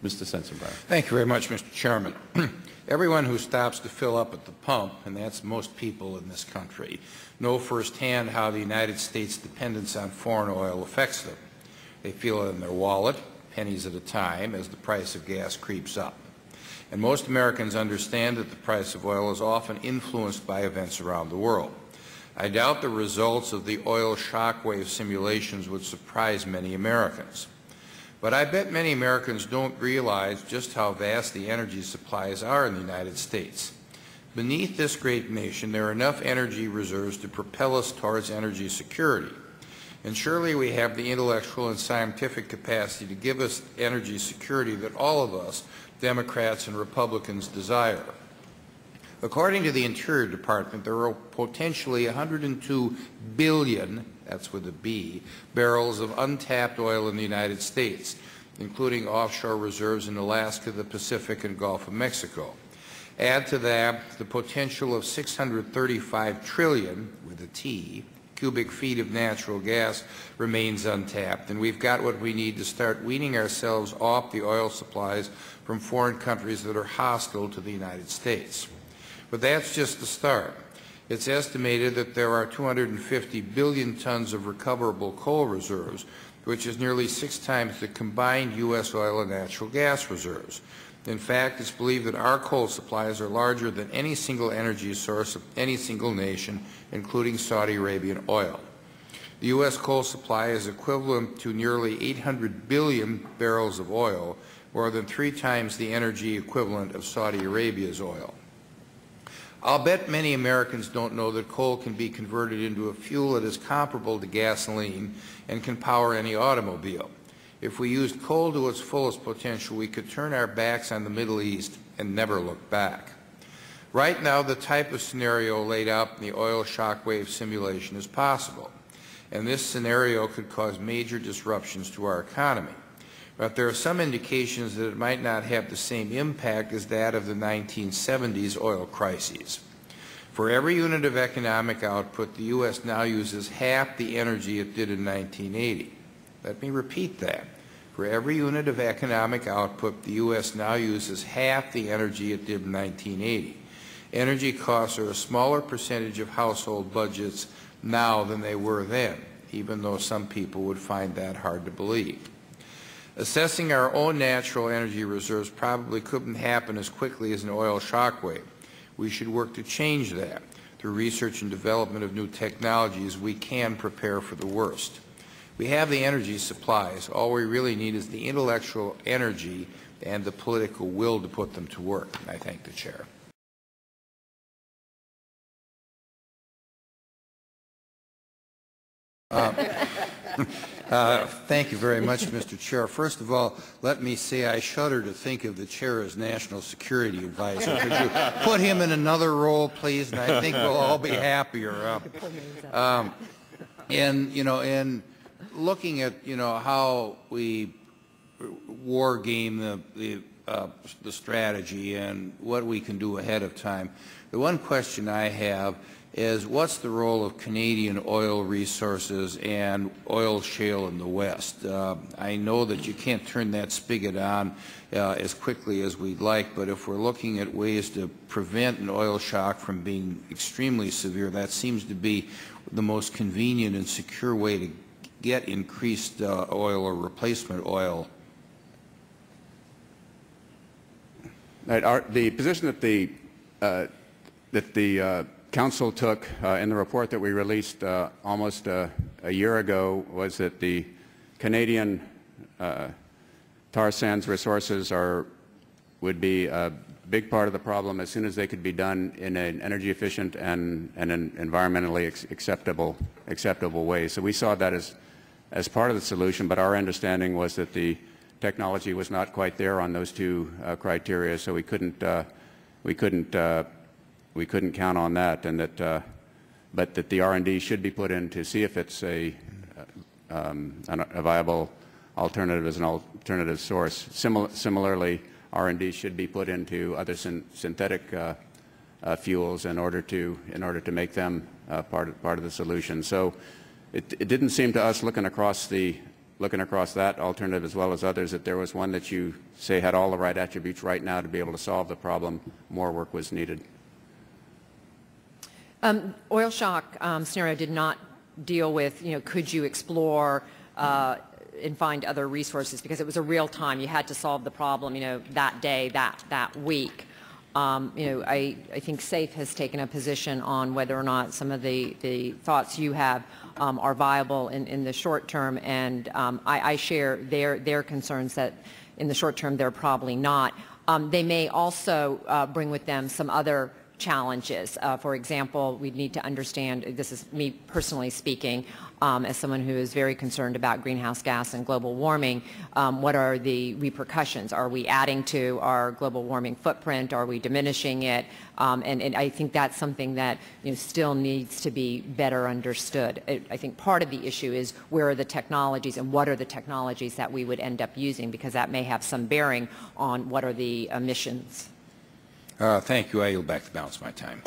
Mr. Sensenbrenner. Thank you very much, Mr. Chairman. Everyone who stops to fill up at the pump, and that's most people in this country, know firsthand how the United States' dependence on foreign oil affects them. They feel it in their wallet, pennies at a time, as the price of gas creeps up. And most Americans understand that the price of oil is often influenced by events around the world. I doubt the results of the oil shockwave simulations would surprise many Americans. But I bet many Americans don't realize just how vast the energy supplies are in the United States. Beneath this great nation, there are enough energy reserves to propel us towards energy security. And surely we have the intellectual and scientific capacity to give us energy security that all of us, Democrats and Republicans, desire. According to the Interior Department, there are potentially 102 billion, that's with a B, barrels of untapped oil in the United States, including offshore reserves in Alaska, the Pacific, and Gulf of Mexico. Add to that the potential of 635 trillion, with a T, cubic feet of natural gas remains untapped, and we've got what we need to start weaning ourselves off the oil supplies from foreign countries that are hostile to the United States. But that's just the start. It's estimated that there are 250 billion tons of recoverable coal reserves, which is nearly 6 times the combined U.S. oil and natural gas reserves. In fact, it's believed that our coal supplies are larger than any single energy source of any single nation, including Saudi Arabian oil. The U.S. coal supply is equivalent to nearly 800 billion barrels of oil, more than 3 times the energy equivalent of Saudi Arabia's oil. I'll bet many Americans don't know that coal can be converted into a fuel that is comparable to gasoline and can power any automobile. If we used coal to its fullest potential, we could turn our backs on the Middle East and never look back. Right now, the type of scenario laid out in the oil shockwave simulation is possible, and this scenario could cause major disruptions to our economy. But there are some indications that it might not have the same impact as that of the 1970s oil crises. For every unit of economic output, the U.S. now uses half the energy it did in 1980. Let me repeat that. For every unit of economic output, the U.S. now uses half the energy it did in 1980. Energy costs are a smaller percentage of household budgets now than they were then, even though some people would find that hard to believe. Assessing our own natural energy reserves probably couldn't happen as quickly as an oil shockwave. We should work to change that. Through research and development of new technologies, we can prepare for the worst. We have the energy supplies. All we really need is the intellectual energy and the political will to put them to work. I thank the Chair. Thank you very much, Mr. Chair. First of all, let me say I shudder to think of the Chair as National Security Advisor. Could you put him in another role, please? And I think we'll all be happier. And looking at how we war game the strategy and what we can do ahead of time, the one question I have is what's the role of Canadian oil resources and oil shale in the West? I know that you can't turn that spigot on as quickly as we'd like, but if we're looking at ways to prevent an oil shock from being extremely severe, that seems to be the most convenient and secure way to get increased oil or replacement oil. The position that the Council took in the report that we released almost a year ago was that the Canadian tar sands resources would be a big part of the problem as soon as they could be done in an energy efficient and an environmentally acceptable way. So we saw that as part of the solution, but our understanding was that the technology was not quite there on those two criteria, so we couldn't count on that, and that, but that the R&D should be put in to see if it's a viable alternative as an alternative source. Similarly, R&D should be put into other synthetic fuels in order to make them part of the solution. So it didn't seem to us, looking across the looking across that alternative as well as others, that there was one that you say had all the right attributes right now to be able to solve the problem, more work was needed? Oil shock scenario did not deal with, could you explore and find other resources, because it was a real time. You had to solve the problem, that day, that week. I think SAFE has taken a position on whether or not some of the thoughts you have are viable in the short term, and I share their concerns that in the short term they're probably not. They may also bring with them some other challenges. For example, we need to understand, this is me personally speaking, as someone who is very concerned about greenhouse gas and global warming, what are the repercussions? Are we adding to our global warming footprint? Are we diminishing it? And I think that's something that still needs to be better understood. I think part of the issue is where are the technologies and what are the technologies that we would end up using, because that may have some bearing on what are the emissions. Thank you. I yield back the balance of my time.